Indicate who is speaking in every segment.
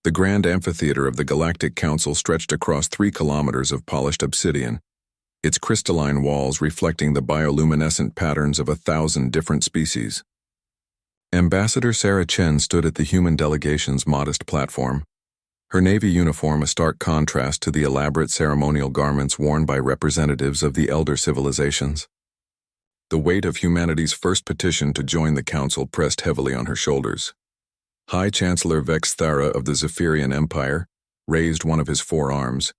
Speaker 1: The grand amphitheater of the Galactic Council stretched across 3 kilometers of polished obsidian, its crystalline walls reflecting the bioluminescent patterns of 1,000 different species. Ambassador Sarah Chen stood at the human delegation's modest platform, her Navy uniform a stark contrast to the elaborate ceremonial garments worn by representatives of the elder civilizations. The weight of humanity's first petition to join the Council pressed heavily on her shoulders. High Chancellor Vex Thara of the Zephyrian Empire raised one of his 4 arms,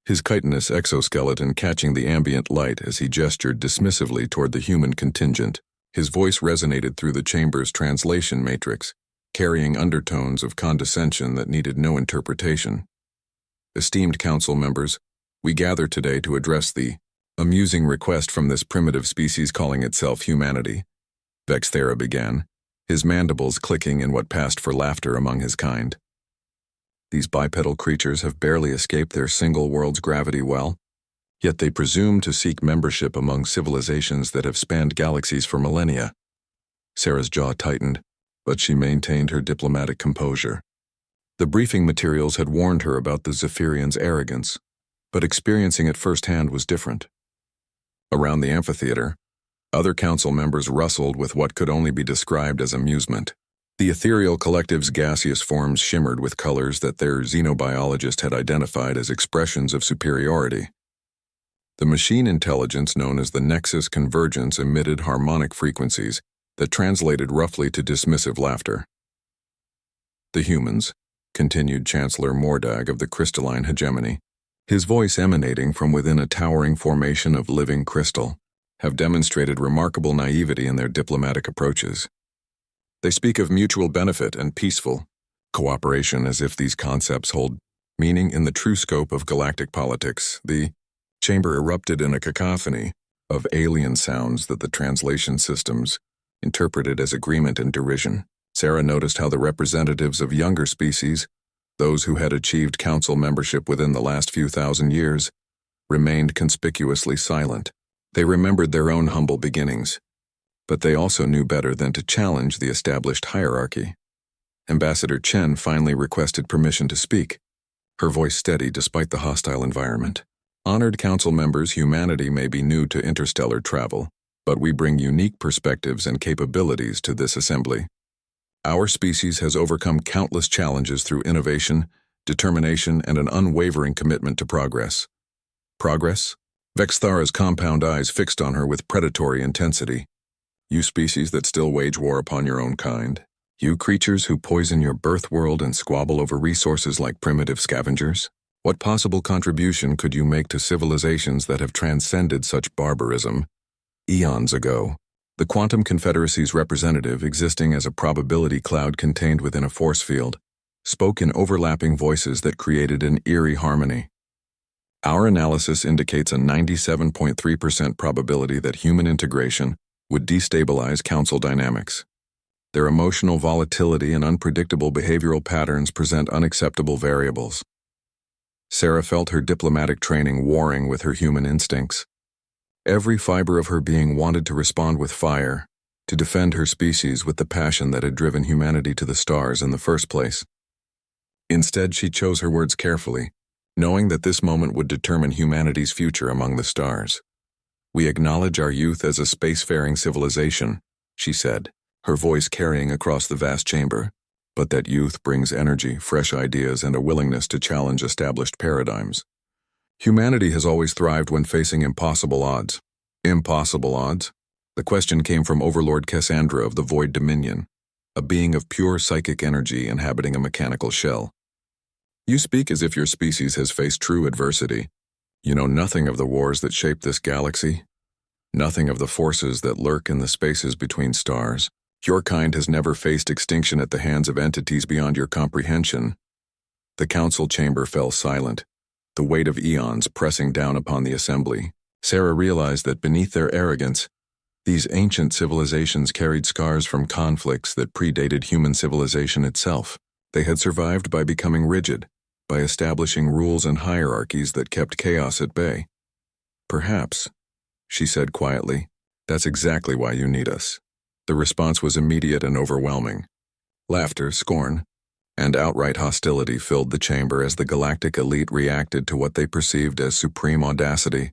Speaker 1: his chitinous exoskeleton catching the ambient light as he gestured dismissively toward the human contingent. His voice resonated through the chamber's translation matrix, carrying undertones of condescension that needed no interpretation. Esteemed Council members, we gather today to address the amusing request from this primitive species calling itself humanity, Vex Thara began, his mandibles clicking in what passed for laughter among his kind. These bipedal creatures have barely escaped their single world's gravity well, yet they presume to seek membership among civilizations that have spanned galaxies for millennia. Sarah's jaw tightened, but she maintained her diplomatic composure. The briefing materials had warned her about the Zephyrians' arrogance, but experiencing it firsthand was different. Around the amphitheater, other council members rustled with what could only be described as amusement. The ethereal collective's gaseous forms shimmered with colors that their xenobiologist had identified as expressions of superiority. The machine intelligence known as the Nexus Convergence emitted harmonic frequencies that translated roughly to dismissive laughter. The humans, continued Chancellor Mordag of the crystalline hegemony, his voice emanating from within a towering formation of living crystal, have demonstrated remarkable naivety in their diplomatic approaches. They speak of mutual benefit and peaceful cooperation as if these concepts hold meaning in the true scope of galactic politics. The chamber erupted in a cacophony of alien sounds that the translation systems interpreted as agreement and derision. Sarah noticed how the representatives of younger species, those who had achieved council membership within the last few thousand years, remained conspicuously silent. They remembered their own humble beginnings, but they also knew better than to challenge the established hierarchy. Ambassador Chen finally requested permission to speak, her voice steady despite the hostile environment. Honored council members, humanity may be new to interstellar travel, but we bring unique perspectives and capabilities to this assembly. Our species has overcome countless challenges through innovation, determination, and an unwavering commitment to progress. Progress? Vex Thara's compound eyes fixed on her with predatory intensity. You species that still wage war upon your own kind. You creatures who poison your birth world and squabble over resources like primitive scavengers. What possible contribution could you make to civilizations that have transcended such barbarism? Eons ago, the Quantum Confederacy's representative, existing as a probability cloud contained within a force field, spoke in overlapping voices that created an eerie harmony. Our analysis indicates a 97.3% probability that human integration would destabilize council dynamics. Their emotional volatility and unpredictable behavioral patterns present unacceptable variables. Sarah felt her diplomatic training warring with her human instincts. Every fiber of her being wanted to respond with fire, to defend her species with the passion that had driven humanity to the stars in the first place. Instead, she chose her words carefully, knowing that this moment would determine humanity's future among the stars. We acknowledge our youth as a spacefaring civilization, she said, her voice carrying across the vast chamber, but that youth brings energy, fresh ideas, and a willingness to challenge established paradigms. Humanity has always thrived when facing impossible odds. Impossible odds? The question came from Overlord Cassandra of the Void Dominion, a being of pure psychic energy inhabiting a mechanical shell. You speak as if your species has faced true adversity. You know nothing of the wars that shape this galaxy, nothing of the forces that lurk in the spaces between stars. Your kind has never faced extinction at the hands of entities beyond your comprehension. The council chamber fell silent, the weight of eons pressing down upon the assembly. Sarah realized that beneath their arrogance, these ancient civilizations carried scars from conflicts that predated human civilization itself. They had survived by becoming rigid, by establishing rules and hierarchies that kept chaos at bay. Perhaps, she said quietly, that's exactly why you need us. The response was immediate and overwhelming. Laughter, scorn, and outright hostility filled the chamber as the galactic elite reacted to what they perceived as supreme audacity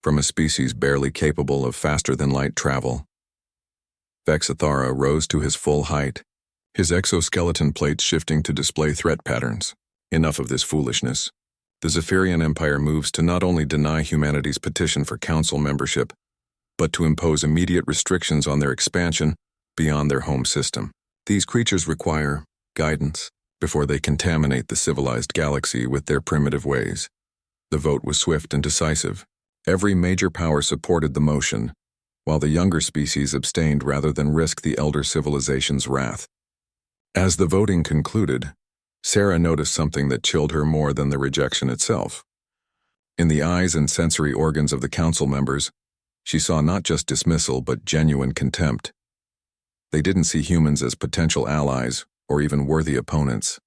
Speaker 1: from a species barely capable of faster-than-light travel. Vexathara rose to his full height, his exoskeleton plates shifting to display threat patterns. Enough of this foolishness. The Zephyrian Empire moves to not only deny humanity's petition for council membership, but to impose immediate restrictions on their expansion beyond their home system. These creatures require guidance before they contaminate the civilized galaxy with their primitive ways. The vote was swift and decisive. Every major power supported the motion, while the younger species abstained rather than risk the elder civilization's wrath. As the voting concluded, Sarah noticed something that chilled her more than the rejection itself. In the eyes and sensory organs of the council members, she saw not just dismissal but genuine contempt. They didn't see humans as potential allies or even worthy opponents.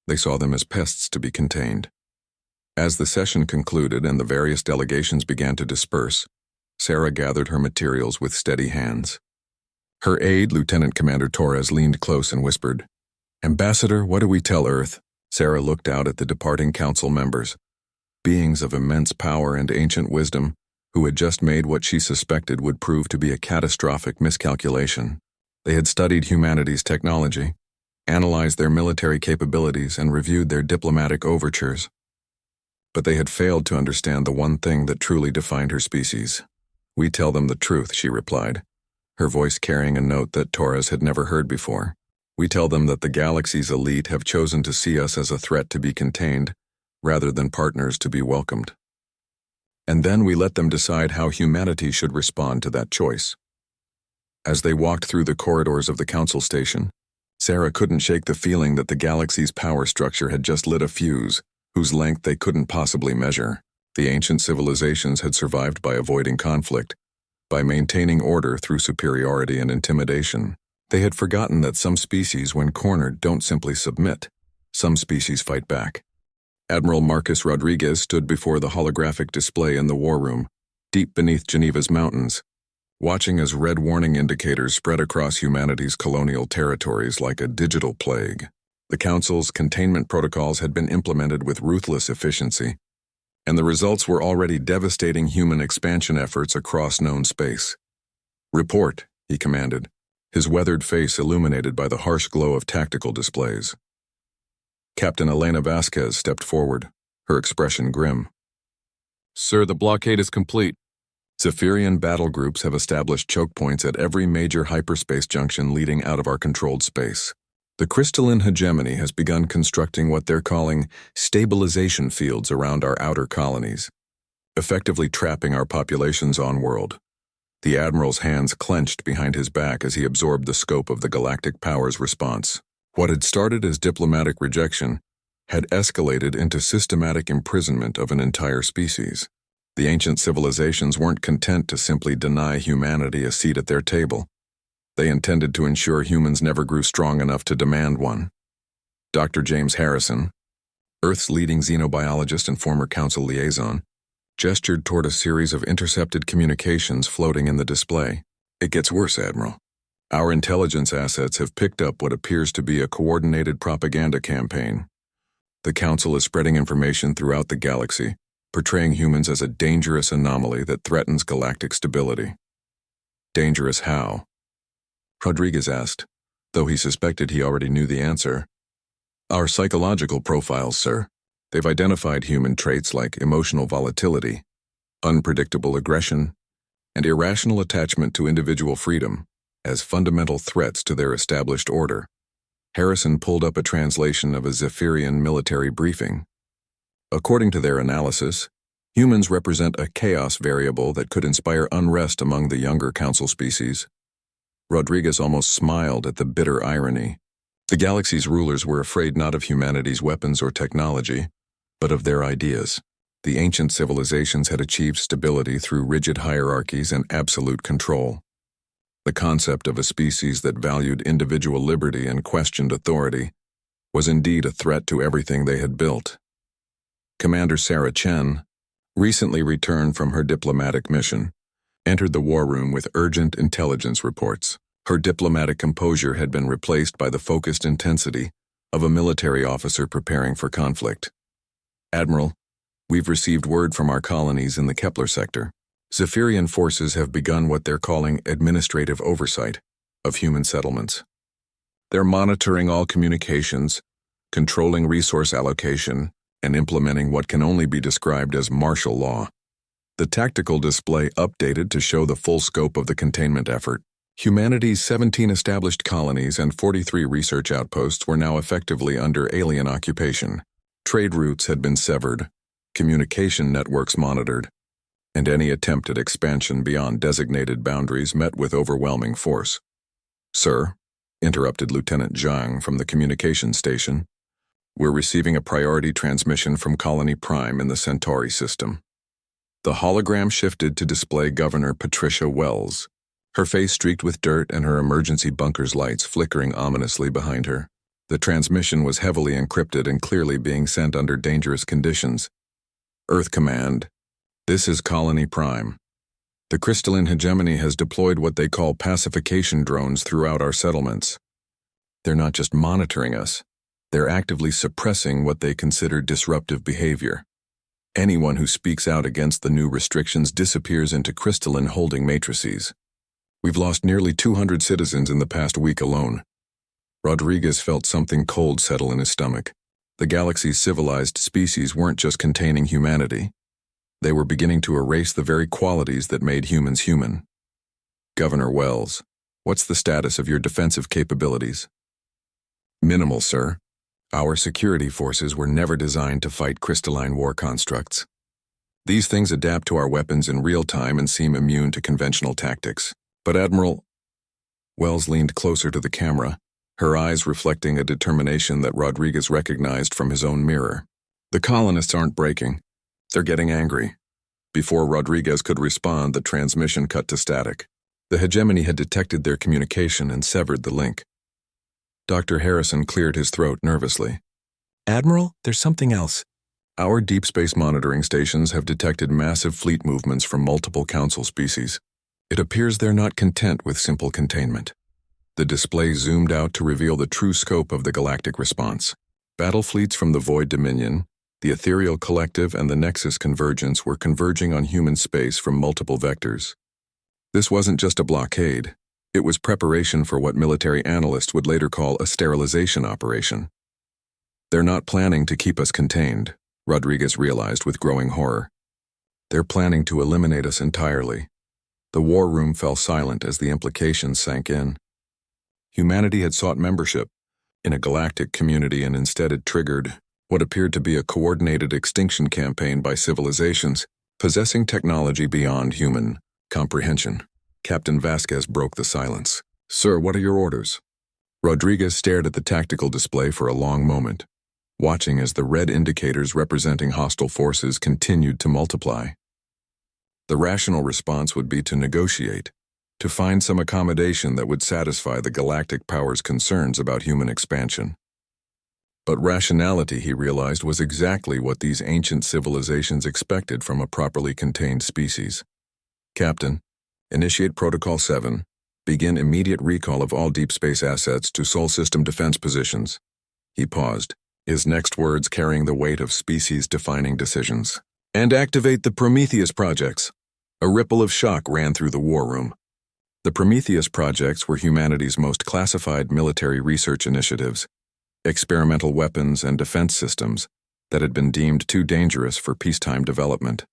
Speaker 1: They saw them as pests to be contained. As the session concluded and the various delegations began to disperse, Sarah gathered her materials with steady hands. Her aide, Lieutenant Commander Torres, leaned close and whispered, "Ambassador, what do we tell Earth?" Sarah looked out at the departing council members, beings of immense power and ancient wisdom, who had just made what she suspected would prove to be a catastrophic miscalculation. They had studied humanity's technology, analyzed their military capabilities, and reviewed their diplomatic overtures. But they had failed to understand the one thing that truly defined her species. "We tell them the truth," she replied, her voice carrying a note that Torres had never heard before. "We tell them that the galaxy's elite have chosen to see us as a threat to be contained, rather than partners to be welcomed. And then we let them decide how humanity should respond to that choice." As they walked through the corridors of the council station, Sarah couldn't shake the feeling that the galaxy's power structure had just lit a fuse, whose length they couldn't possibly measure. The ancient civilizations had survived by avoiding conflict, by maintaining order through superiority and intimidation. They had forgotten that some species, when cornered, don't simply submit. Some species fight back. Admiral Marcus Rodriguez stood before the holographic display in the war room, deep beneath Geneva's mountains, watching as red warning indicators spread across humanity's colonial territories like a digital plague. The Council's containment protocols had been implemented with ruthless efficiency, and the results were already devastating human expansion efforts across known space. "Report," he commanded, his weathered face illuminated by the harsh glow of tactical displays. Captain Elena Vasquez stepped forward, her expression grim. "Sir, the blockade is complete. Zephyrian battle groups have established choke points at every major hyperspace junction leading out of our controlled space. The crystalline hegemony has begun constructing what they're calling stabilization fields around our outer colonies, effectively trapping our populations on-world." The Admiral's hands clenched behind his back as he absorbed the scope of the galactic power's response. What had started as diplomatic rejection had escalated into systematic imprisonment of an entire species. The ancient civilizations weren't content to simply deny humanity a seat at their table. They intended to ensure humans never grew strong enough to demand one. Dr. James Harrison, Earth's leading xenobiologist and former council liaison, gestured toward a series of intercepted communications floating in the display. "It gets worse, Admiral. Our intelligence assets have picked up what appears to be a coordinated propaganda campaign. The Council is spreading information throughout the galaxy, portraying humans as a dangerous anomaly that threatens galactic stability." "Dangerous how?" Rodriguez asked, though he suspected he already knew the answer. "Our psychological profiles, sir. They've identified human traits like emotional volatility, unpredictable aggression, and irrational attachment to individual freedom as fundamental threats to their established order." Harrison pulled up a translation of a Zephyrian military briefing. "According to their analysis, humans represent a chaos variable that could inspire unrest among the younger council species." Rodriguez almost smiled at the bitter irony. The galaxy's rulers were afraid not of humanity's weapons or technology, but of their ideas. The ancient civilizations had achieved stability through rigid hierarchies and absolute control. The concept of a species that valued individual liberty and questioned authority was indeed a threat to everything they had built. Commander Sarah Chen, recently returned from her diplomatic mission, entered the war room with urgent intelligence reports. Her diplomatic composure had been replaced by the focused intensity of a military officer preparing for conflict. "Admiral, we've received word from our colonies in the Kepler sector. Zephyrian forces have begun what they're calling administrative oversight of human settlements. They're monitoring all communications, controlling resource allocation, and implementing what can only be described as martial law." The tactical display updated to show the full scope of the containment effort. Humanity's 17 established colonies and 43 research outposts were now effectively under alien occupation. Trade routes had been severed, communication networks monitored, and any attempt at expansion beyond designated boundaries met with overwhelming force. "Sir," interrupted Lieutenant Zhang from the communication station, "we're receiving a priority transmission from Colony Prime in the Centauri system." The hologram shifted to display Governor Patricia Wells, her face streaked with dirt and her emergency bunker's lights flickering ominously behind her. The transmission was heavily encrypted and clearly being sent under dangerous conditions. "Earth Command, this is Colony Prime. The crystalline hegemony has deployed what they call pacification drones throughout our settlements. They're not just monitoring us, they're actively suppressing what they consider disruptive behavior. Anyone who speaks out against the new restrictions disappears into crystalline holding matrices. We've lost nearly 200 citizens in the past week alone." Rodriguez felt something cold settle in his stomach. The galaxy's civilized species weren't just containing humanity. They were beginning to erase the very qualities that made humans human. "Governor Wells, what's the status of your defensive capabilities?" "Minimal, sir. Our security forces were never designed to fight crystalline war constructs. These things adapt to our weapons in real time and seem immune to conventional tactics. But Admiral..." Wells leaned closer to the camera, her eyes reflecting a determination that Rodriguez recognized from his own mirror. "The colonists aren't breaking. They're getting angry." Before Rodriguez could respond, the transmission cut to static. The hegemony had detected their communication and severed the link. Dr. Harrison cleared his throat nervously. "Admiral, there's something else. Our deep space monitoring stations have detected massive fleet movements from multiple Council species. It appears they're not content with simple containment." The display zoomed out to reveal the true scope of the galactic response. Battle fleets from the Void Dominion, the Ethereal Collective, and the Nexus Convergence were converging on human space from multiple vectors. This wasn't just a blockade. It was preparation for what military analysts would later call a sterilization operation. "They're not planning to keep us contained," Rodriguez realized with growing horror. "They're planning to eliminate us entirely." The war room fell silent as the implications sank in. Humanity had sought membership in a galactic community, and instead it triggered what appeared to be a coordinated extinction campaign by civilizations possessing technology beyond human comprehension. Captain Vasquez broke the silence. "Sir, what are your orders?" Rodriguez stared at the tactical display for a long moment, watching as the red indicators representing hostile forces continued to multiply. The rational response would be to negotiate, to find some accommodation that would satisfy the galactic power's concerns about human expansion. But rationality, he realized, was exactly what these ancient civilizations expected from a properly contained species. "Captain, initiate Protocol 7. Begin immediate recall of all deep space assets to Sol system defense positions." He paused, his next words carrying the weight of species-defining decisions. "And activate the Prometheus projects." A ripple of shock ran through the war room. The Prometheus projects were humanity's most classified military research initiatives, experimental weapons and defense systems that had been deemed too dangerous for peacetime development.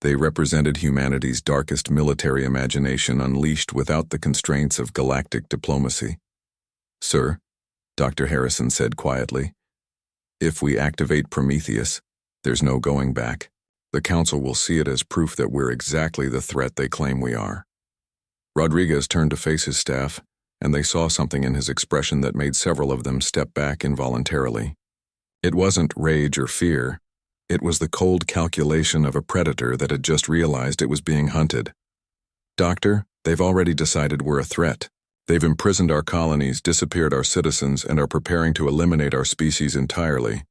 Speaker 1: They represented humanity's darkest military imagination unleashed without the constraints of galactic diplomacy. "Sir," Dr. Harrison said quietly, "if we activate Prometheus, there's no going back. The Council will see it as proof that we're exactly the threat they claim we are." Rodriguez turned to face his staff, and they saw something in his expression that made several of them step back involuntarily. It wasn't rage or fear. It was the cold calculation of a predator that had just realized it was being hunted. "Doctor, they've already decided we're a threat. They've imprisoned our colonies, disappeared our citizens, and are preparing to eliminate our species entirely."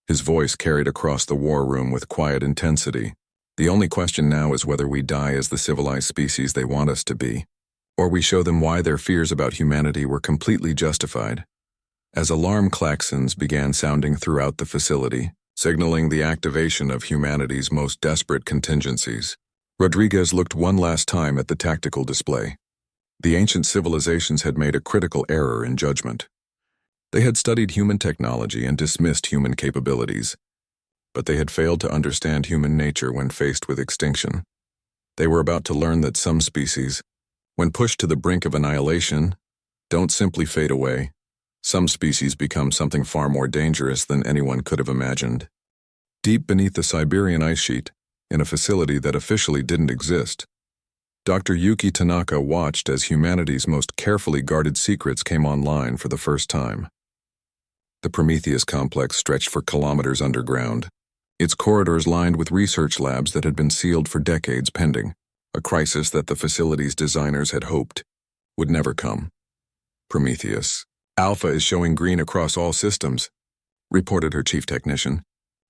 Speaker 1: His voice carried across the war room with quiet intensity. "The only question now is whether we die as the civilized species they want us to be, or we show them why their fears about humanity were completely justified." as alarm klaxons began sounding throughout the facility, signaling the activation of humanity's most desperate contingencies. Rodriguez looked one last time at the tactical display. The ancient civilizations had made a critical error in judgment. They had studied human technology and dismissed human capabilities, but they had failed to understand human nature when faced with extinction. They were about to learn that some species, when pushed to the brink of annihilation, don't simply fade away. Some species become something far more dangerous than anyone could have imagined. Deep beneath the Siberian ice sheet, in a facility that officially didn't exist, Dr. Yuki Tanaka watched as humanity's most carefully guarded secrets came online for the first time. The Prometheus complex stretched for kilometers underground, its corridors lined with research labs that had been sealed for decades pending, a crisis that the facility's designers had hoped would never come. Prometheus. Alpha is showing green across all systems, reported her chief technician,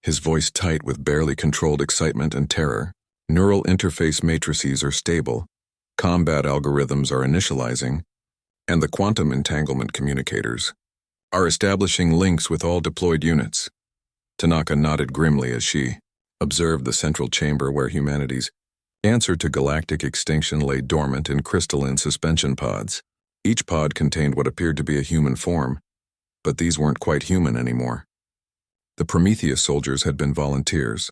Speaker 1: his voice tight with barely controlled excitement and terror. Neural interface matrices are stable, combat algorithms are initializing, and the quantum entanglement communicators are establishing links with all deployed units. Tanaka nodded grimly as she observed the central chamber where humanity's answer to galactic extinction lay dormant in crystalline suspension pods. Each pod contained what appeared to be a human form, but these weren't quite human anymore. The Prometheus soldiers had been volunteers,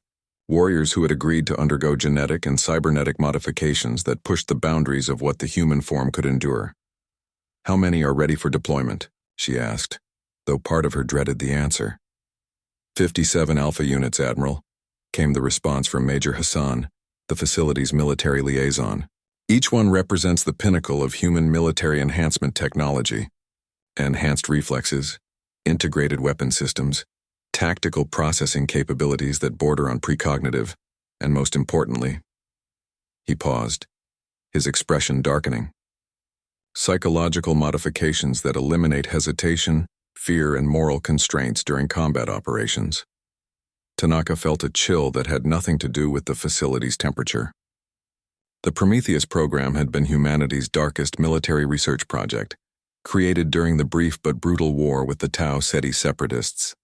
Speaker 1: warriors who had agreed to undergo genetic and cybernetic modifications that pushed the boundaries of what the human form could endure. "How many are ready for deployment?" she asked, though part of her dreaded the answer. 57 Alpha units, Admiral," came the response from Major Hassan, the facility's military liaison. Each one represents the pinnacle of human military enhancement technology. Enhanced reflexes, integrated weapon systems, tactical processing capabilities that border on precognitive, and most importantly, he paused, his expression darkening. Psychological modifications that eliminate hesitation, fear, and moral constraints during combat operations. Tanaka felt a chill that had nothing to do with the facility's temperature. The Prometheus program had been humanity's darkest military research project, created during the brief but brutal war with the Tau Ceti separatists.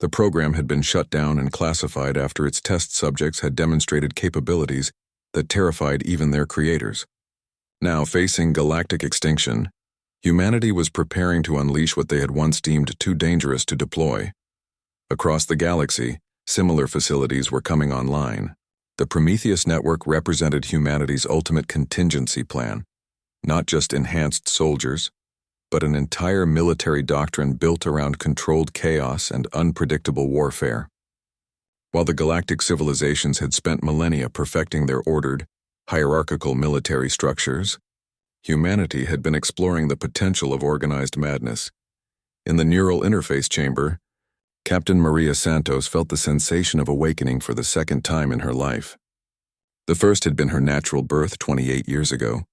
Speaker 1: The program had been shut down and classified after its test subjects had demonstrated capabilities that terrified even their creators. Now, facing galactic extinction, humanity was preparing to unleash what they had once deemed too dangerous to deploy. Across the galaxy, similar facilities were coming online. The Prometheus network represented humanity's ultimate contingency plan, not just enhanced soldiers, but an entire military doctrine built around controlled chaos and unpredictable warfare. While the galactic civilizations had spent millennia perfecting their ordered, hierarchical military structures, humanity had been exploring the potential of organized madness. In the neural interface chamber, Captain Maria Santos felt the sensation of awakening for the second time in her life. The first had been her natural birth 28 years ago.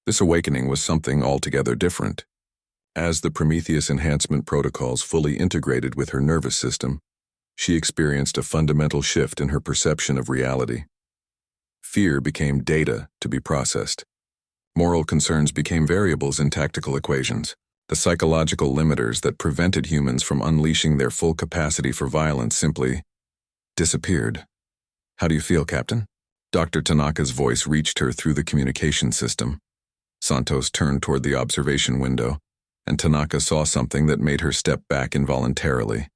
Speaker 1: This awakening was something altogether different. As the Prometheus enhancement protocols fully integrated with her nervous system, she experienced a fundamental shift in her perception of reality. Fear became data to be processed. Moral concerns became variables in tactical equations. The psychological limiters that prevented humans from unleashing their full capacity for violence simply disappeared. "How do you feel, Captain?" Dr. Tanaka's voice reached her through the communication system. Santos turned toward the observation window, and Tanaka saw something that made her step back involuntarily.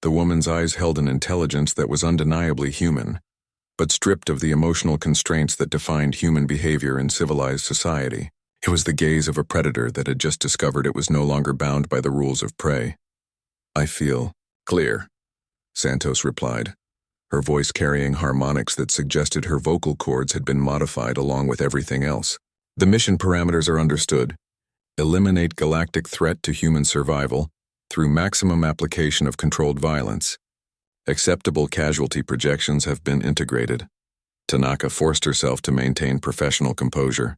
Speaker 1: The woman's eyes held an intelligence that was undeniably human, but stripped of the emotional constraints that defined human behavior in civilized society. It was the gaze of a predator that had just discovered it was no longer bound by the rules of prey. "I feel clear," Santos replied, her voice carrying harmonics that suggested her vocal cords had been modified along with everything else. "The mission parameters are understood. Eliminate galactic threat to human survival through maximum application of controlled violence. Acceptable casualty projections have been integrated." Tanaka forced herself to maintain professional composure,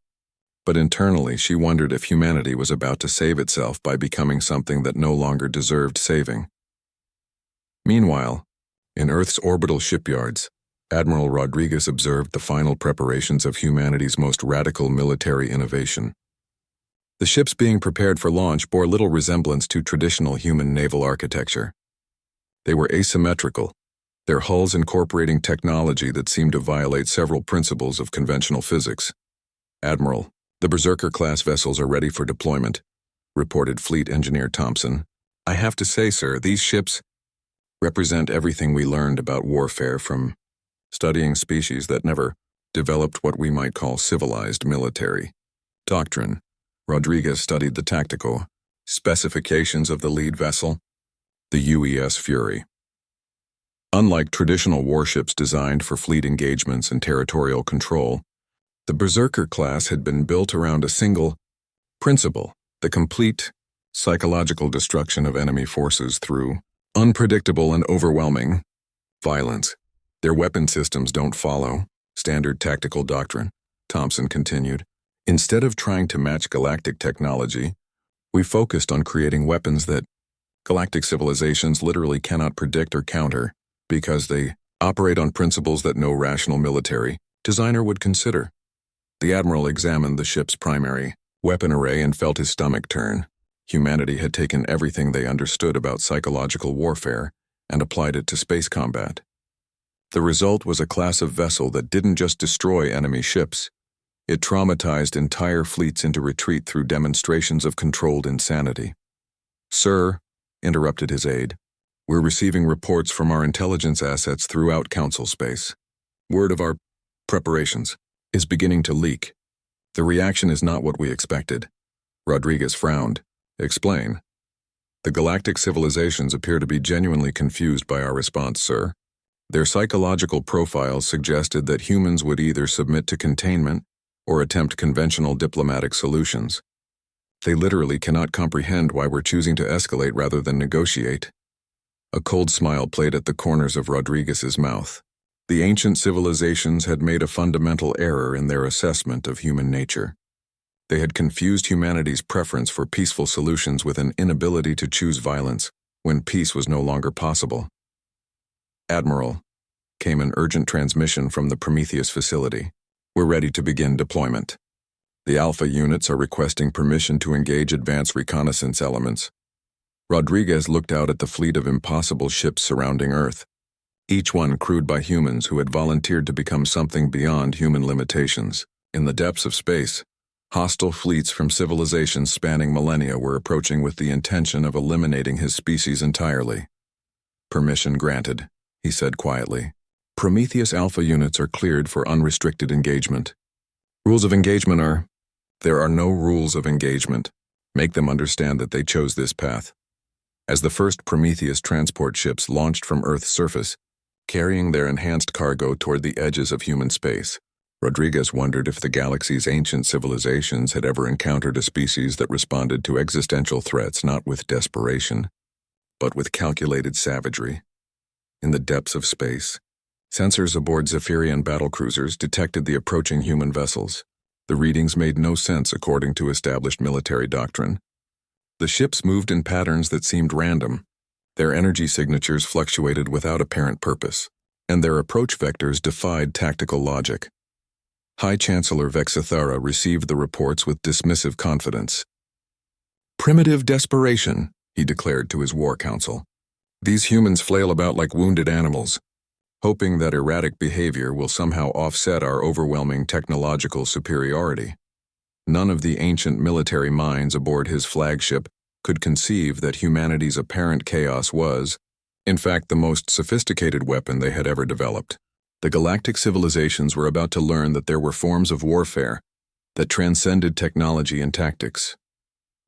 Speaker 1: but internally she wondered if humanity was about to save itself by becoming something that no longer deserved saving. Meanwhile, in Earth's orbital shipyards, Admiral Rodriguez observed the final preparations of humanity's most radical military innovation. The ships being prepared for launch bore little resemblance to traditional human naval architecture. They were asymmetrical, their hulls incorporating technology that seemed to violate several principles of conventional physics. "Admiral, the Berserker-class vessels are ready for deployment," reported Fleet Engineer Thompson. "I have to say, sir, these ships represent everything we learned about warfare from studying species that never developed what we might call civilized military doctrine." Rodriguez studied the tactical specifications of the lead vessel, the UES Fury. Unlike traditional warships designed for fleet engagements and territorial control, the Berserker class had been built around a single principle: the complete psychological destruction of enemy forces through unpredictable and overwhelming violence. "Their weapon systems don't follow standard tactical doctrine," Thompson continued. "Instead of trying to match galactic technology, we focused on creating weapons that galactic civilizations literally cannot predict or counter because they operate on principles that no rational military designer would consider." The Admiral examined the ship's primary weapon array and felt his stomach turn. Humanity had taken everything they understood about psychological warfare and applied it to space combat. The result was a class of vessel that didn't just destroy enemy ships, it traumatized entire fleets into retreat through demonstrations of controlled insanity. "Sir," interrupted his aide, "we're receiving reports from our intelligence assets throughout Council space. Word of our preparations is beginning to leak. The reaction is not what we expected." Rodriguez frowned. "Explain." "The galactic civilizations appear to be genuinely confused by our response, sir. Their psychological profiles suggested that humans would either submit to containment or attempt conventional diplomatic solutions. They literally cannot comprehend why we're choosing to escalate rather than negotiate." A cold smile played at the corners of Rodriguez's mouth. The ancient civilizations had made a fundamental error in their assessment of human nature. They had confused humanity's preference for peaceful solutions with an inability to choose violence when peace was no longer possible. "Admiral," came an urgent transmission from the Prometheus facility. "We're ready to begin deployment. The Alpha units are requesting permission to engage advanced reconnaissance elements." Rodriguez looked out at the fleet of impossible ships surrounding Earth, each one crewed by humans who had volunteered to become something beyond human limitations. In the depths of space, hostile fleets from civilizations spanning millennia were approaching with the intention of eliminating his species entirely. "Permission granted," he said quietly. "Prometheus Alpha units are cleared for unrestricted engagement." "Rules of engagement are—" "There are no rules of engagement. Make them understand that they chose this path." As the first Prometheus transport ships launched from Earth's surface, carrying their enhanced cargo toward the edges of human space, Rodriguez wondered if the galaxy's ancient civilizations had ever encountered a species that responded to existential threats not with desperation, but with calculated savagery. In the depths of space, sensors aboard Zephyrian battlecruisers detected the approaching human vessels. The readings made no sense according to established military doctrine. The ships moved in patterns that seemed random. Their energy signatures fluctuated without apparent purpose, and their approach vectors defied tactical logic. High Chancellor Vexithara received the reports with dismissive confidence. "Primitive desperation," he declared to his war council. "These humans flail about like wounded animals, hoping that erratic behavior will somehow offset our overwhelming technological superiority." None of the ancient military minds aboard his flagship could conceive that humanity's apparent chaos was, in fact, the most sophisticated weapon they had ever developed. The galactic civilizations were about to learn that there were forms of warfare that transcended technology and tactics.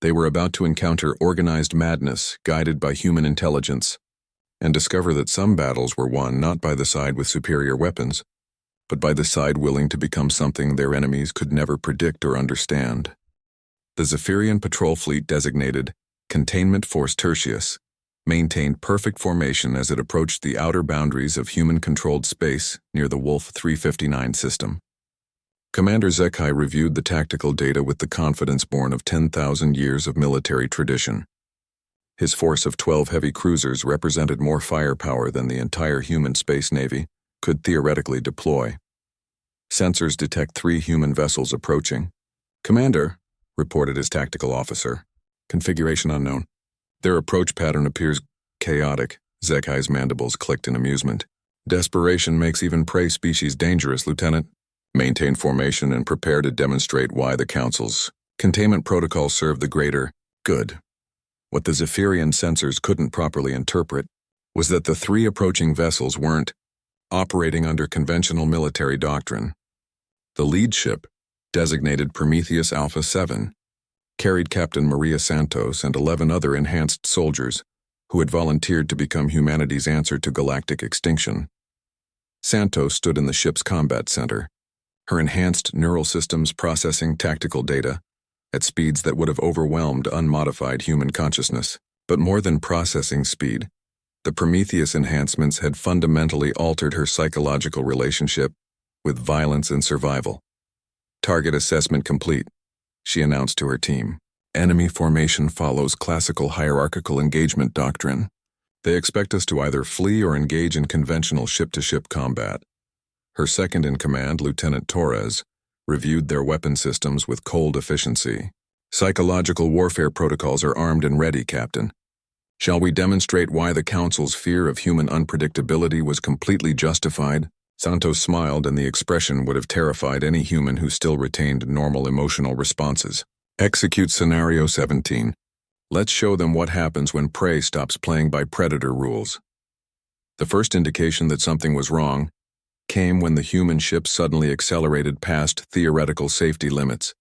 Speaker 1: They were about to encounter organized madness guided by human intelligence, and discover that some battles were won not by the side with superior weapons, but by the side willing to become something their enemies could never predict or understand. The Zephyrian patrol fleet, designated Containment Force Tertius, maintained perfect formation as it approached the outer boundaries of human-controlled space near the Wolf 359 system. Commander Zekai reviewed the tactical data with the confidence born of 10,000 years of military tradition. His force of 12 heavy cruisers represented more firepower than the entire human space navy could theoretically deploy. Sensors detect 3 human vessels approaching. "Commander," reported his tactical officer. Configuration unknown. Their approach pattern appears chaotic. Zekai's mandibles clicked in amusement. Desperation makes even prey species dangerous, Lieutenant. Maintain formation and prepare to demonstrate why the Council's containment protocols serve the greater good. What the Zephyrian sensors couldn't properly interpret was that the three approaching vessels weren't operating under conventional military doctrine. The lead ship, designated Prometheus Alpha 7, carried Captain Maria Santos and 11 other enhanced soldiers who had volunteered to become humanity's answer to galactic extinction. Santos stood in the ship's combat center, her enhanced neural systems processing tactical data at speeds that would have overwhelmed unmodified human consciousness. But more than processing speed, the Prometheus enhancements had fundamentally altered her psychological relationship with violence and survival. Target assessment complete, she announced to her team. Enemy formation follows classical hierarchical engagement doctrine. They expect us to either flee or engage in conventional ship-to-ship combat. Her second-in-command, Lieutenant Torres, reviewed their weapon systems with cold efficiency. Psychological warfare protocols are armed and ready, Captain. Shall we demonstrate why the Council's fear of human unpredictability was completely justified? Santos smiled, and the expression would have terrified any human who still retained normal emotional responses. Execute Scenario 17. Let's show them what happens when prey stops playing by predator rules. The first indication that something was wrong came when the human ship suddenly accelerated past theoretical safety limits,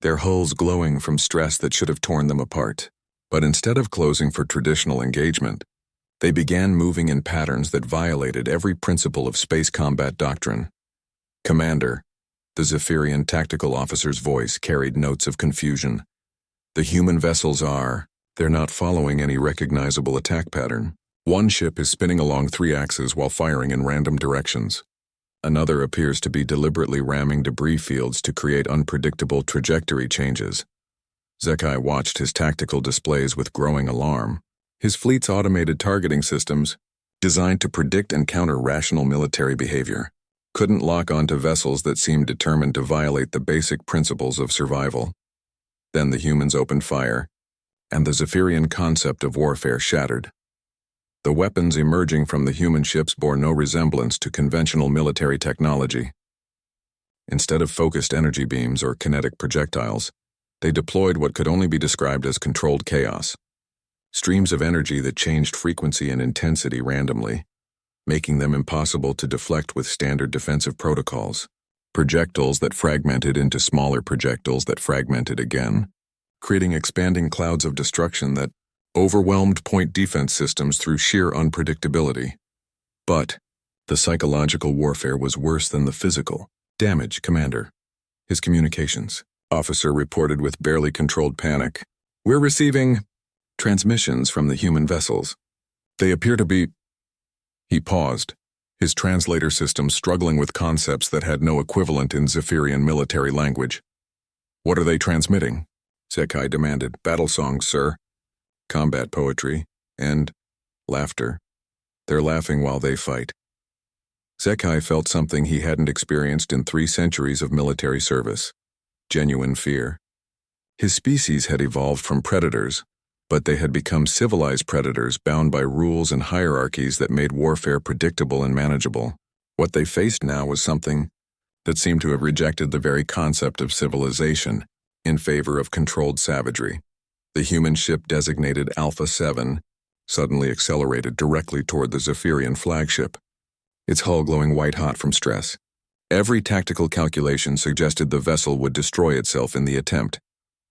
Speaker 1: their hulls glowing from stress that should have torn them apart. But instead of closing for traditional engagement, they began moving in patterns that violated every principle of space combat doctrine. Commander, the Zephyrian tactical officer's voice carried notes of confusion. The human vessels they're not following any recognizable attack pattern. One ship is spinning along 3 axes while firing in random directions. Another appears to be deliberately ramming debris fields to create unpredictable trajectory changes. Zekai watched his tactical displays with growing alarm. His fleet's automated targeting systems, designed to predict and counter rational military behavior, couldn't lock onto vessels that seemed determined to violate the basic principles of survival. Then the humans opened fire, and the Zephyrian concept of warfare shattered. The weapons emerging from the human ships bore no resemblance to conventional military technology. Instead of focused energy beams or kinetic projectiles, they deployed what could only be described as controlled chaos. Streams of energy that changed frequency and intensity randomly, making them impossible to deflect with standard defensive protocols. Projectiles that fragmented into smaller projectiles that fragmented again, creating expanding clouds of destruction that overwhelmed point defense systems through sheer unpredictability. But the psychological warfare was worse than the physical. Damage, Commander. His communications officer reported with barely controlled panic. We're receiving transmissions from the human vessels. They appear to be... He paused, his translator system struggling with concepts that had no equivalent in Zephyrian military language. What are they transmitting? Zekai demanded. Battle songs, sir. Combat poetry. And laughter. They're laughing while they fight. Zekai felt something he hadn't experienced in 3 centuries of military service. Genuine fear. His species had evolved from predators, but they had become civilized predators bound by rules and hierarchies that made warfare predictable and manageable. What they faced now was something that seemed to have rejected the very concept of civilization in favor of controlled savagery. The human ship designated Alpha 7 suddenly accelerated directly toward the Zephyrian flagship, its hull glowing white-hot from stress. Every tactical calculation suggested the vessel would destroy itself in the attempt,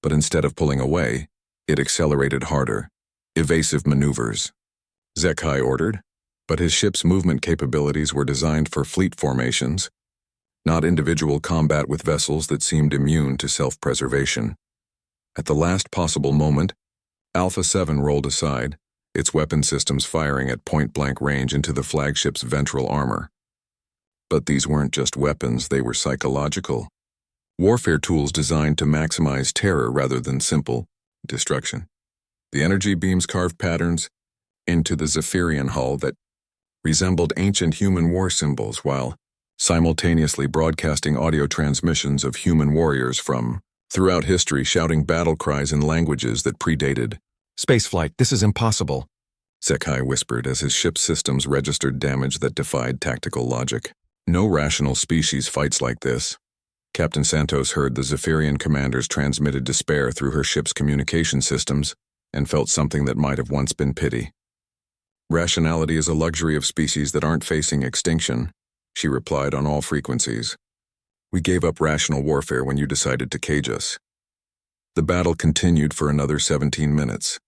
Speaker 1: but instead of pulling away, it accelerated harder. Evasive maneuvers, Zekai ordered, but his ship's movement capabilities were designed for fleet formations, not individual combat with vessels that seemed immune to self-preservation. At the last possible moment, Alpha 7 rolled aside, its weapon systems firing at point-blank range into the flagship's ventral armor. But these weren't just weapons, they were psychological. Warfare tools designed to maximize terror rather than simple destruction. The energy beams carved patterns into the Zephyrian hull that resembled ancient human war symbols while simultaneously broadcasting audio transmissions of human warriors from throughout history shouting battle cries in languages that predated spaceflight. "This is impossible," Zekai whispered as his ship's systems registered damage that defied tactical logic. "No rational species fights like this." Captain Santos heard the Zephyrian commander's transmitted despair through her ship's communication systems and felt something that might have once been pity. "Rationality is a luxury of species that aren't facing extinction," she replied on all frequencies. "We gave up rational warfare when you decided to cage us." The battle continued for another 17 minutes.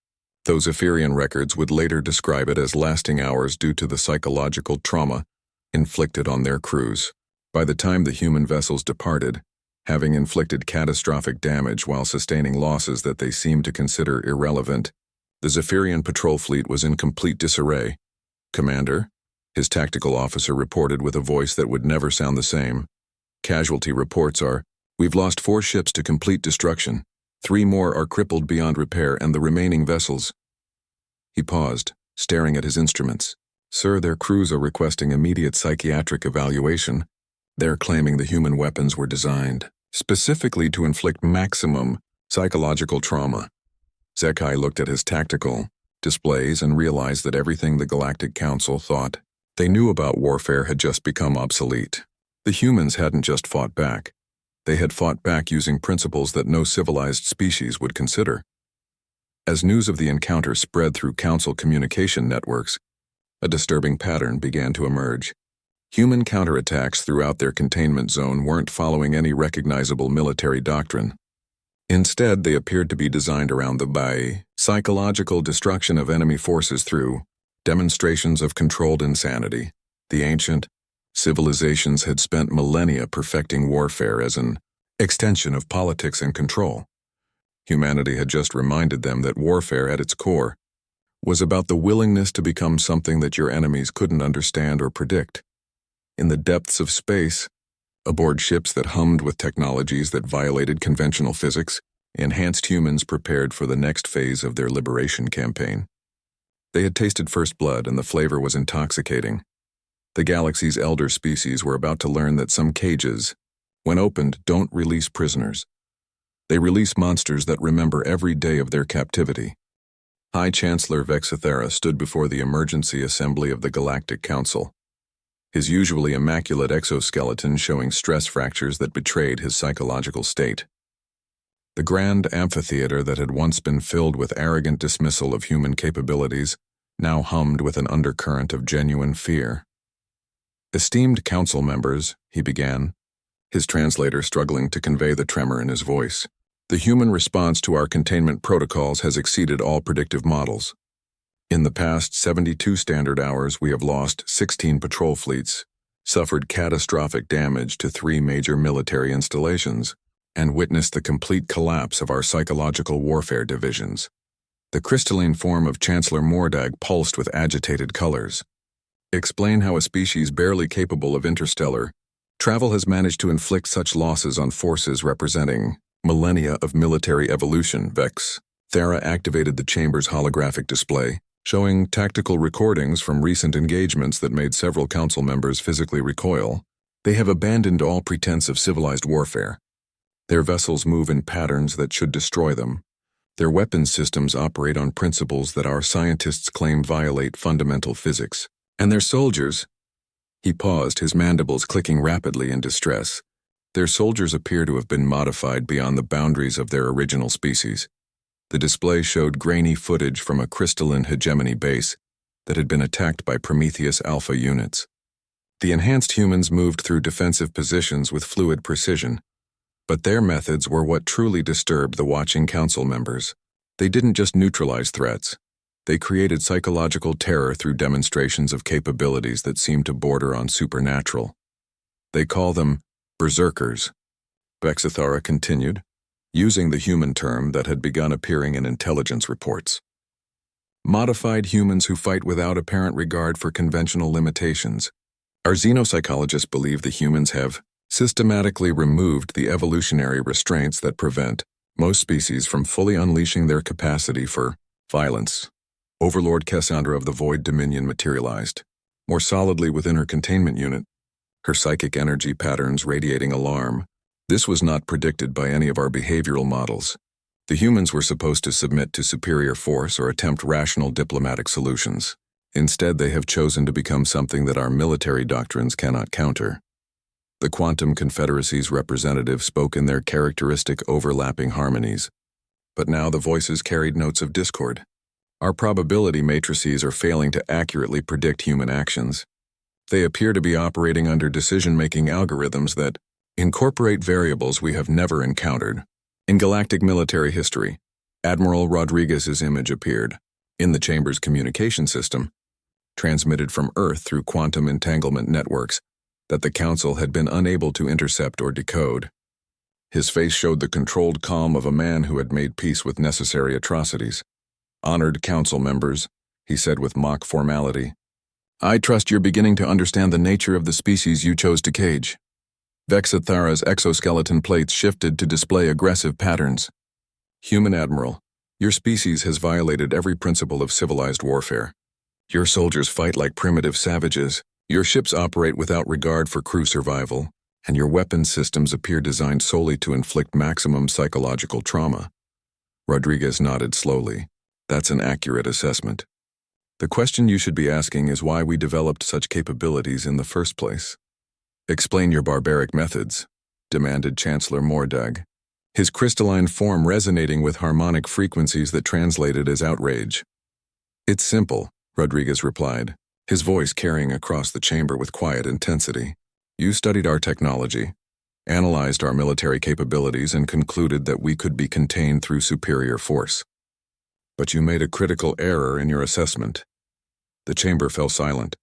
Speaker 1: Those Zephyrian records would later describe it as lasting hours due to the psychological trauma inflicted on their crews. By the time the human vessels departed, having inflicted catastrophic damage while sustaining losses that they seemed to consider irrelevant, the Zephyrian patrol fleet was in complete disarray. "Commander," his tactical officer reported with a voice that would never sound the same, "casualty reports are, we've lost 4 ships to complete destruction. 3 more are crippled beyond repair and the remaining vessels—" He paused, staring at his instruments. "Sir, their crews are requesting immediate psychiatric evaluation. They're claiming the human weapons were designed specifically to inflict maximum psychological trauma." Zekai looked at his tactical displays and realized that everything the Galactic Council thought they knew about warfare had just become obsolete. The humans hadn't just fought back. They had fought back using principles that no civilized species would consider. As news of the encounter spread through Council communication networks, a disturbing pattern began to emerge. Human counterattacks throughout their containment zone weren't following any recognizable military doctrine. Instead, they appeared to be designed around the psychological destruction of enemy forces through demonstrations of controlled insanity. The ancient civilizations had spent millennia perfecting warfare as an extension of politics and control. Humanity had just reminded them that warfare at its core was about the willingness to become something that your enemies couldn't understand or predict. In the depths of space, aboard ships that hummed with technologies that violated conventional physics, enhanced humans prepared for the next phase of their liberation campaign. They had tasted first blood and the flavor was intoxicating. The galaxy's elder species were about to learn that some cages, when opened, don't release prisoners. They release monsters that remember every day of their captivity. High Chancellor Vexithera stood before the emergency assembly of the Galactic Council, his usually immaculate exoskeleton showing stress fractures that betrayed his psychological state. The grand amphitheater that had once been filled with arrogant dismissal of human capabilities now hummed with an undercurrent of genuine fear. "Esteemed council members," he began, his translator struggling to convey the tremor in his voice, "the human response to our containment protocols has exceeded all predictive models. In the past 72 standard hours, we have lost 16 patrol fleets, suffered catastrophic damage to 3 major military installations, and witnessed the complete collapse of our psychological warfare divisions." The crystalline form of Chancellor Mordag pulsed with agitated colors. "Explain how a species barely capable of interstellar travel has managed to inflict such losses on forces representing millennia of military evolution." Vex Thera activated the chamber's holographic display, showing tactical recordings from recent engagements that made several council members physically recoil. "They have abandoned all pretense of civilized warfare. Their vessels move in patterns that should destroy them. Their weapons systems operate on principles that our scientists claim violate fundamental physics. And their soldiers—" He paused, his mandibles clicking rapidly in distress. "Their soldiers appear to have been modified beyond the boundaries of their original species." The display showed grainy footage from a crystalline hegemony base that had been attacked by Prometheus Alpha units. The enhanced humans moved through defensive positions with fluid precision, but their methods were what truly disturbed the watching council members. They didn't just neutralize threats. They created psychological terror through demonstrations of capabilities that seemed to border on supernatural. "They call them berserkers," Vexithara continued, using the human term that had begun appearing in intelligence reports. "Modified humans who fight without apparent regard for conventional limitations. Our xenopsychologists believe the humans have systematically removed the evolutionary restraints that prevent most species from fully unleashing their capacity for violence." Overlord Cassandra of the Void Dominion materialized, more solidly within her containment unit, her psychic energy patterns radiating alarm, This was not predicted by any of our behavioral models. The humans were supposed to submit to superior force or attempt rational diplomatic solutions. Instead, they have chosen to become something that our military doctrines cannot counter. The Quantum Confederacy's representatives spoke in their characteristic overlapping harmonies, but now the voices carried notes of discord. Our probability matrices are failing to accurately predict human actions. They appear to be operating under decision-making algorithms that incorporate variables we have never encountered. In galactic military history, Admiral Rodriguez's image appeared in the Chamber's communication system, transmitted from Earth through quantum entanglement networks that the Council had been unable to intercept or decode. His face showed the controlled calm of a man who had made peace with necessary atrocities. "Honored Council members," he said with mock formality, "I trust you're beginning to understand the nature of the species you chose to cage." Vexathara's exoskeleton plates shifted to display aggressive patterns. "Human Admiral, your species has violated every principle of civilized warfare. Your soldiers fight like primitive savages, your ships operate without regard for crew survival, and your weapons systems appear designed solely to inflict maximum psychological trauma." Rodriguez nodded slowly. "That's an accurate assessment. The question you should be asking is why we developed such capabilities in the first place." "Explain your barbaric methods," demanded Chancellor Mordag, his crystalline form resonating with harmonic frequencies that translated as outrage. "It's simple," Rodriguez replied, his voice carrying across the chamber with quiet intensity. "You studied our technology, analyzed our military capabilities, and concluded that we could be contained through superior force. But you made a critical error in your assessment." The chamber fell silent.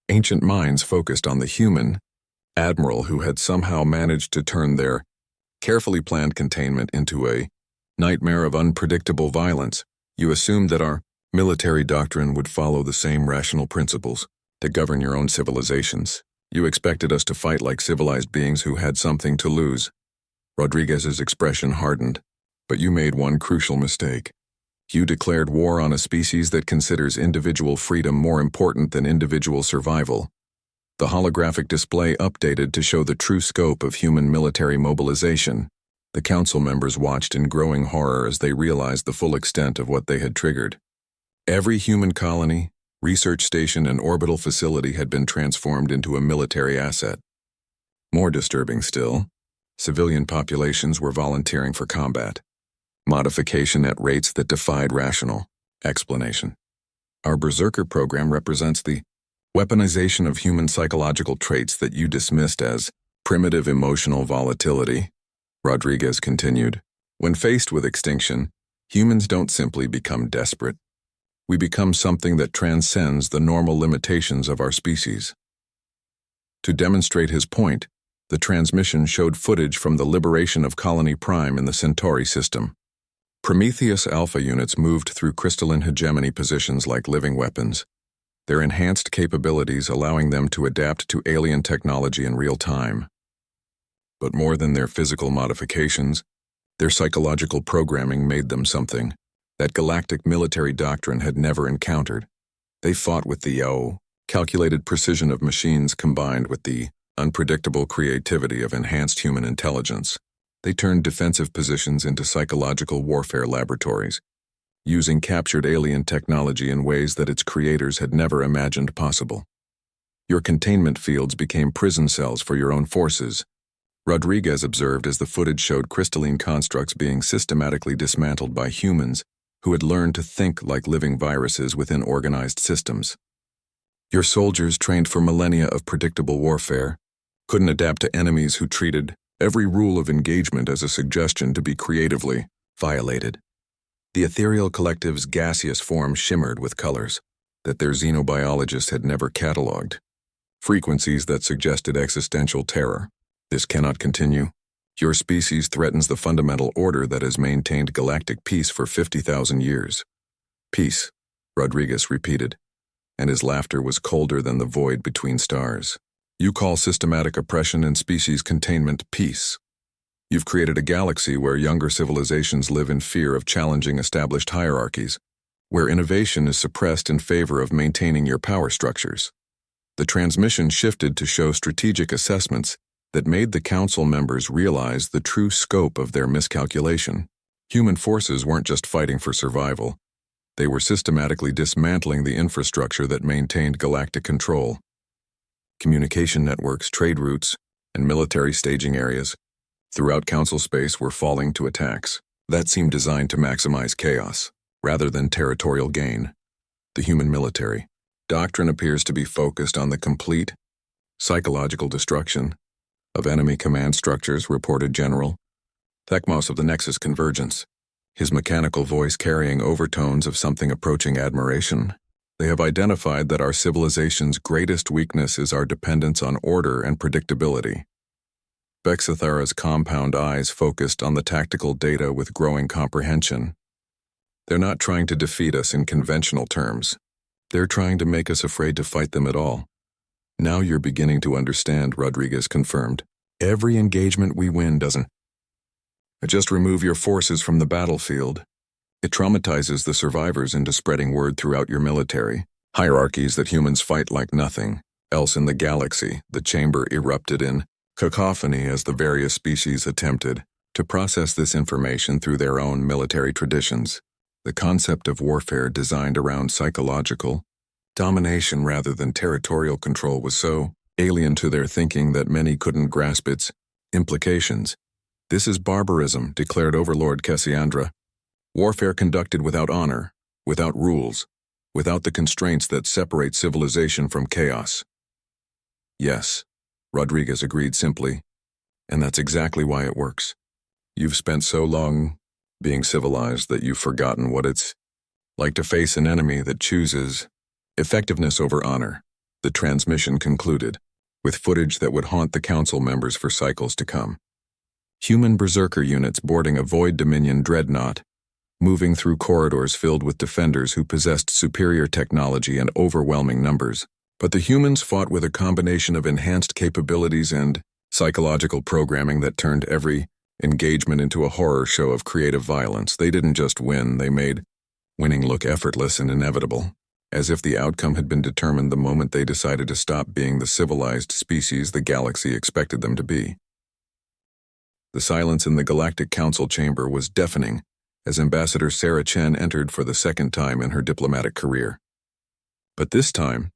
Speaker 1: Ancient minds focused on the human Admiral who had somehow managed to turn their carefully planned containment into a nightmare of unpredictable violence. "You assumed that our military doctrine would follow the same rational principles that govern your own civilizations. You expected us to fight like civilized beings who had something to lose." Rodriguez's expression hardened. "But you made one crucial mistake. You declared war on a species that considers individual freedom more important than individual survival." The holographic display updated to show the true scope of human military mobilization. The Council members watched in growing horror as they realized the full extent of what they had triggered. Every human colony, research station, and orbital facility had been transformed into a military asset. More disturbing still, civilian populations were volunteering for combat. Modification at rates that defied rational explanation. Our Berserker program represents the weaponization of human psychological traits that you dismissed as primitive emotional volatility, Rodriguez continued. "When faced with extinction, humans don't simply become desperate. We become something that transcends the normal limitations of our species." To demonstrate his point, the transmission showed footage from the liberation of Colony Prime in the Centauri system. Prometheus Alpha units moved through crystalline hegemony positions like living weapons, their enhanced capabilities allowing them to adapt to alien technology in real time. But more than their physical modifications, their psychological programming made them something that galactic military doctrine had never encountered. They fought with the calculated precision of machines combined with the unpredictable creativity of enhanced human intelligence. They turned defensive positions into psychological warfare laboratories, using captured alien technology in ways that its creators had never imagined possible. Your containment fields became prison cells for your own forces, Rodriguez observed as the footage showed crystalline constructs being systematically dismantled by humans who had learned to think like living viruses within organized systems. Your soldiers, trained for millennia of predictable warfare, couldn't adapt to enemies who treated every rule of engagement as a suggestion to be creatively violated. The ethereal collective's gaseous form shimmered with colors that their xenobiologists had never catalogued, frequencies that suggested existential terror. "This cannot continue. Your species threatens the fundamental order that has maintained galactic peace for 50,000 years. "Peace," Rodriguez repeated, and his laughter was colder than the void between stars. "You call systematic oppression and species containment peace. You've created a galaxy where younger civilizations live in fear of challenging established hierarchies, where innovation is suppressed in favor of maintaining your power structures." The transmission shifted to show strategic assessments that made the council members realize the true scope of their miscalculation. Human forces weren't just fighting for survival. They were systematically dismantling the infrastructure that maintained galactic control. Communication networks, trade routes, and military staging areas throughout council space were falling to attacks that seemed designed to maximize chaos rather than territorial gain. The human military doctrine appears to be focused on the complete psychological destruction of enemy command structures, reported General Thekmos of the Nexus Convergence, his mechanical voice carrying overtones of something approaching admiration. They have identified that our civilization's greatest weakness is our dependence on order and predictability. Bexathara's compound eyes focused on the tactical data with growing comprehension. They're not trying to defeat us in conventional terms. They're trying to make us afraid to fight them at all. Now you're beginning to understand, Rodriguez confirmed. Every engagement we win doesn't just remove your forces from the battlefield. It traumatizes the survivors into spreading word throughout your military hierarchies that humans fight like nothing else in the galaxy. The chamber erupted in cacophony as the various species attempted to process this information through their own military traditions. The concept of warfare designed around psychological domination rather than territorial control was so alien to their thinking that many couldn't grasp its implications. This is barbarism, declared Overlord Cassiandra. Warfare conducted without honor, without rules, without the constraints that separate civilization from chaos. Yes, Rodriguez agreed simply, and that's exactly why it works. You've spent so long being civilized that you've forgotten what it's like to face an enemy that chooses effectiveness over honor. The transmission concluded, with footage that would haunt the council members for cycles to come. Human berserker units boarding a Void Dominion dreadnought, moving through corridors filled with defenders who possessed superior technology and overwhelming numbers. But the humans fought with a combination of enhanced capabilities and psychological programming that turned every engagement into a horror show of creative violence. They didn't just win, they made winning look effortless and inevitable, as if the outcome had been determined the moment they decided to stop being the civilized species the galaxy expected them to be. The silence in the Galactic Council chamber was deafening as Ambassador Sarah Chen entered for the second time in her diplomatic career. But this time,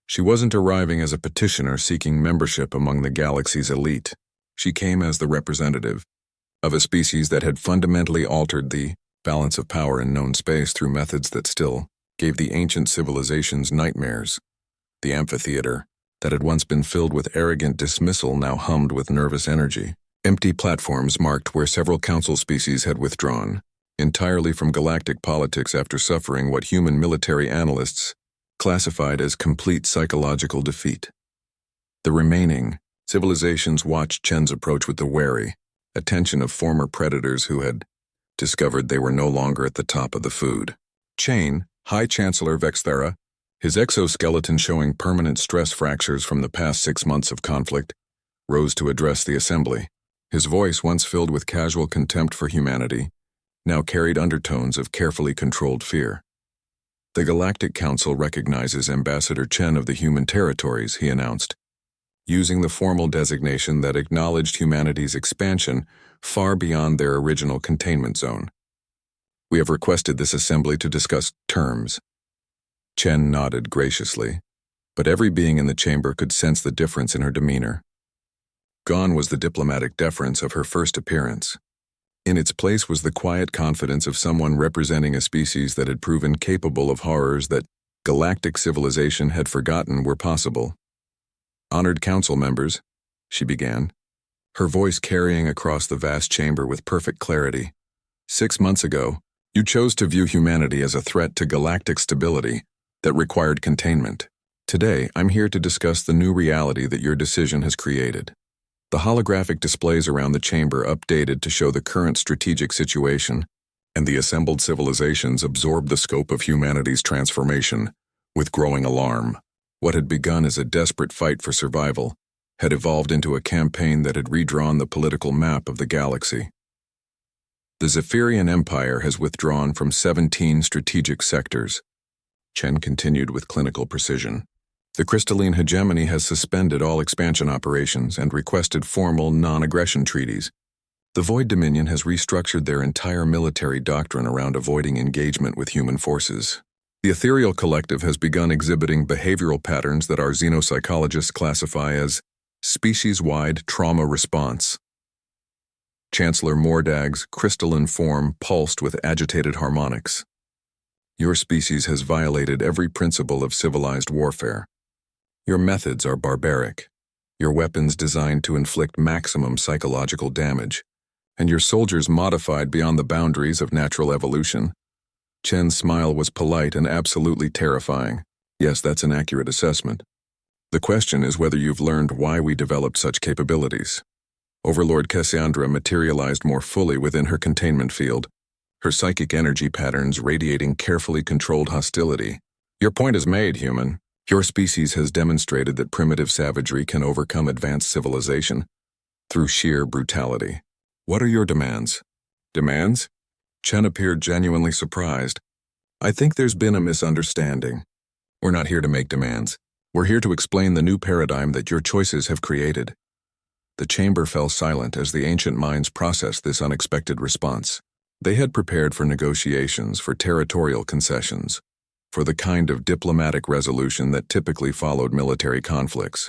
Speaker 1: she wasn't arriving as a petitioner seeking membership among the galaxy's elite. She came as the representative of a species that had fundamentally altered the balance of power in known space through methods that still gave the ancient civilizations nightmares. The amphitheater, that had once been filled with arrogant dismissal, now hummed with nervous energy. Empty platforms marked where several council species had withdrawn entirely from galactic politics after suffering what human military analysts classified as complete psychological defeat. The remaining civilizations watched Chen's approach with the wary attention of former predators who had discovered they were no longer at the top of the food chain. High Chancellor Vexthera, his exoskeleton showing permanent stress fractures from the past 6 months of conflict, rose to address the assembly. His voice, once filled with casual contempt for humanity, now carried undertones of carefully controlled fear. The Galactic Council recognizes Ambassador Chen of the Human Territories, he announced, using the formal designation that acknowledged humanity's expansion far beyond their original containment zone. We have requested this assembly to discuss terms. Chen nodded graciously, but every being in the chamber could sense the difference in her demeanor. Gone was the diplomatic deference of her first appearance. In its place was the quiet confidence of someone representing a species that had proven capable of horrors that galactic civilization had forgotten were possible. Honored council members, she began, her voice carrying across the vast chamber with perfect clarity. 6 months ago, you chose to view humanity as a threat to galactic stability that required containment. Today, I'm here to discuss the new reality that your decision has created. The holographic displays around the chamber updated to show the current strategic situation, and the assembled civilizations absorbed the scope of humanity's transformation with growing alarm. What had begun as a desperate fight for survival had evolved into a campaign that had redrawn the political map of the galaxy. The Zephyrian Empire has withdrawn from 17 strategic sectors, Chen continued with clinical precision. The crystalline hegemony has suspended all expansion operations and requested formal non-aggression treaties. The Void Dominion has restructured their entire military doctrine around avoiding engagement with human forces. The Ethereal Collective has begun exhibiting behavioral patterns that our xenopsychologists classify as species-wide trauma response. Chancellor Mordag's crystalline form pulsed with agitated harmonics. Your species has violated every principle of civilized warfare. Your methods are barbaric, your weapons designed to inflict maximum psychological damage, and your soldiers modified beyond the boundaries of natural evolution. Chen's smile was polite and absolutely terrifying. Yes, that's an accurate assessment. The question is whether you've learned why we developed such capabilities. Overlord Cassandra materialized more fully within her containment field, her psychic energy patterns radiating carefully controlled hostility. Your point is made, human. Your species has demonstrated that primitive savagery can overcome advanced civilization through sheer brutality. What are your demands? Demands? Chen appeared genuinely surprised. I think there's been a misunderstanding. We're not here to make demands. We're here to explain the new paradigm that your choices have created. The chamber fell silent as the ancient minds processed this unexpected response. They had prepared for negotiations, for territorial concessions, for the kind of diplomatic resolution that typically followed military conflicts.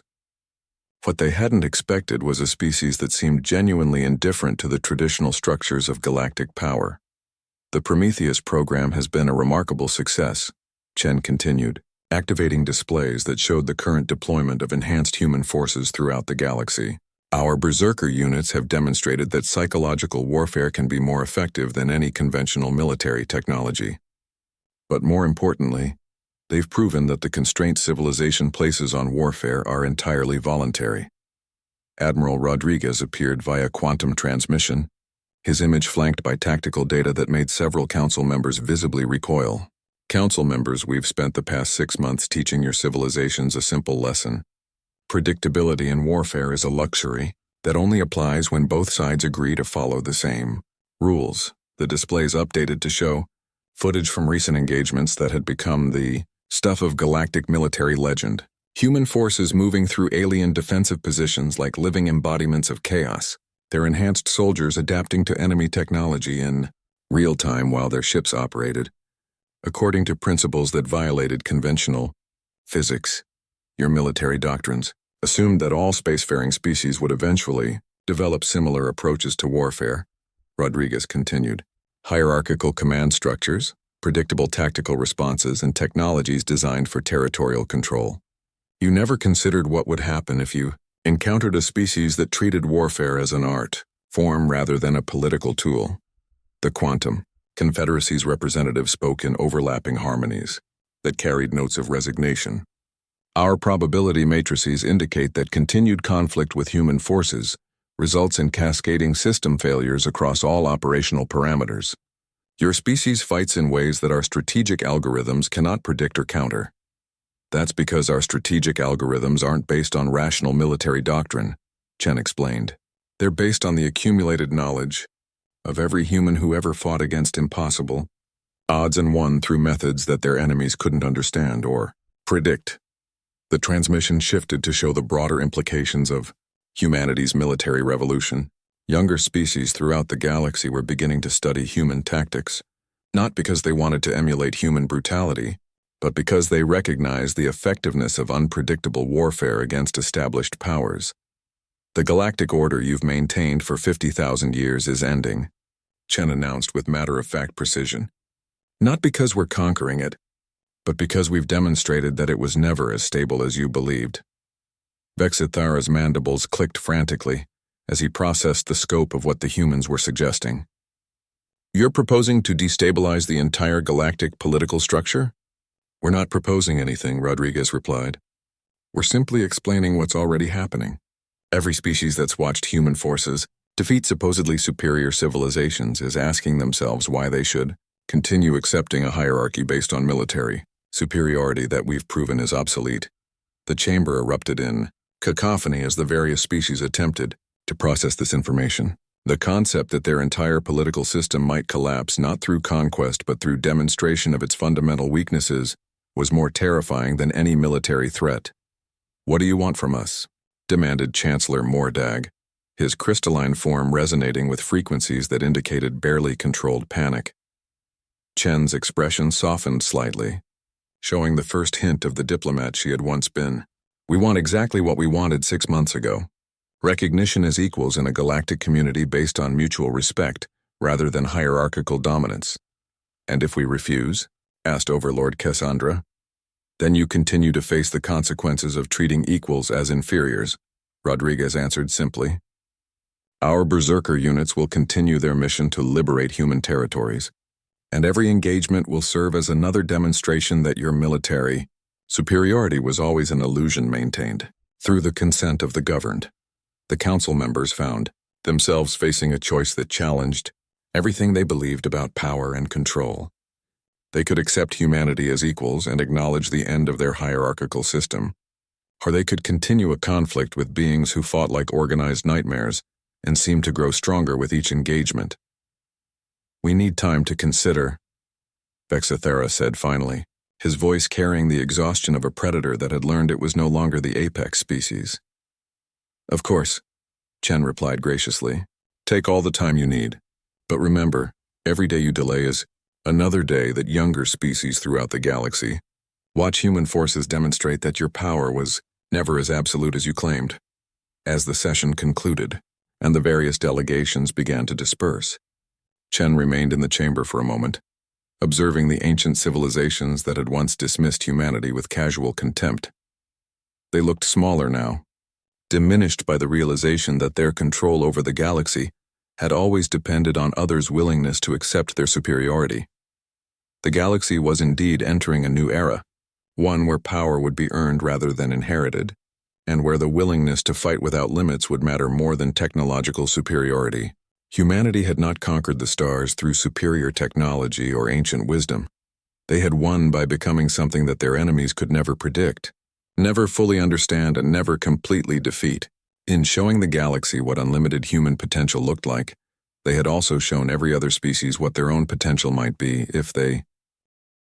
Speaker 1: What they hadn't expected was a species that seemed genuinely indifferent to the traditional structures of galactic power. The Prometheus program has been a remarkable success, Chen continued, activating displays that showed the current deployment of enhanced human forces throughout the galaxy. Our berserker units have demonstrated that psychological warfare can be more effective than any conventional military technology. But more importantly, they've proven that the constraints civilization places on warfare are entirely voluntary. Admiral Rodriguez appeared via quantum transmission, his image flanked by tactical data that made several council members visibly recoil. Council members, we've spent the past 6 months teaching your civilizations a simple lesson. Predictability in warfare is a luxury that only applies when both sides agree to follow the same rules. The displays updated to show footage from recent engagements that had become the stuff of galactic military legend. Human forces moving through alien defensive positions like living embodiments of chaos, their enhanced soldiers adapting to enemy technology in real time while their ships operated, according to principles that violated conventional physics. Your military doctrines assumed that all spacefaring species would eventually develop similar approaches to warfare, Rodriguez continued. Hierarchical command structures, predictable tactical responses, and technologies designed for territorial control. You never considered what would happen if you encountered a species that treated warfare as an art form rather than a political tool. The Quantum Confederacy's representative spoke in overlapping harmonies that carried notes of resignation. Our probability matrices indicate that continued conflict with human forces results in cascading system failures across all operational parameters. Your species fights in ways that our strategic algorithms cannot predict or counter. That's because our strategic algorithms aren't based on rational military doctrine, Chen explained. They're based on the accumulated knowledge of every human who ever fought against impossible odds and won through methods that their enemies couldn't understand or predict. The transmission shifted to show the broader implications of humanity's military revolution. Younger species throughout the galaxy were beginning to study human tactics, not because they wanted to emulate human brutality, but because they recognized the effectiveness of unpredictable warfare against established powers. The galactic order you've maintained for 50,000 years is ending, Chen announced with matter-of-fact precision. Not because we're conquering it, but because we've demonstrated that it was never as stable as you believed. Vexithara's mandibles clicked frantically as he processed the scope of what the humans were suggesting. You're proposing to destabilize the entire galactic political structure? We're not proposing anything, Rodriguez replied. We're simply explaining what's already happening. Every species that's watched human forces defeat supposedly superior civilizations is asking themselves why they should continue accepting a hierarchy based on military superiority that we've proven is obsolete. The chamber erupted in cacophony as the various species attempted to process this information. The concept that their entire political system might collapse not through conquest but through demonstration of its fundamental weaknesses was more terrifying than any military threat. "What do you want from us?" demanded Chancellor Mordag, his crystalline form resonating with frequencies that indicated barely controlled panic. Chen's expression softened slightly, showing the first hint of the diplomat she had once been. "We want exactly what we wanted 6 months ago. Recognition as equals in a galactic community based on mutual respect, rather than hierarchical dominance." "And if we refuse?" asked Overlord Cassandra. "Then you continue to face the consequences of treating equals as inferiors," Rodriguez answered simply. "Our Berserker units will continue their mission to liberate human territories, and every engagement will serve as another demonstration that your military superiority was always an illusion maintained through the consent of the governed." The council members found themselves facing a choice that challenged everything they believed about power and control. They could accept humanity as equals and acknowledge the end of their hierarchical system, or they could continue a conflict with beings who fought like organized nightmares and seemed to grow stronger with each engagement. "We need time to consider," Vexathera said finally, his voice carrying the exhaustion of a predator that had learned it was no longer the apex species. "Of course," Chen replied graciously. "Take all the time you need. But remember, every day you delay is another day that younger species throughout the galaxy watch human forces demonstrate that your power was never as absolute as you claimed." As the session concluded, and the various delegations began to disperse, Chen remained in the chamber for a moment, observing the ancient civilizations that had once dismissed humanity with casual contempt. They looked smaller now, diminished by the realization that their control over the galaxy had always depended on others' willingness to accept their superiority. The galaxy was indeed entering a new era, one where power would be earned rather than inherited, and where the willingness to fight without limits would matter more than technological superiority. Humanity had not conquered the stars through superior technology or ancient wisdom. They had won by becoming something that their enemies could never predict, never fully understand, and never completely defeat. In showing the galaxy what unlimited human potential looked like, they had also shown every other species what their own potential might be if they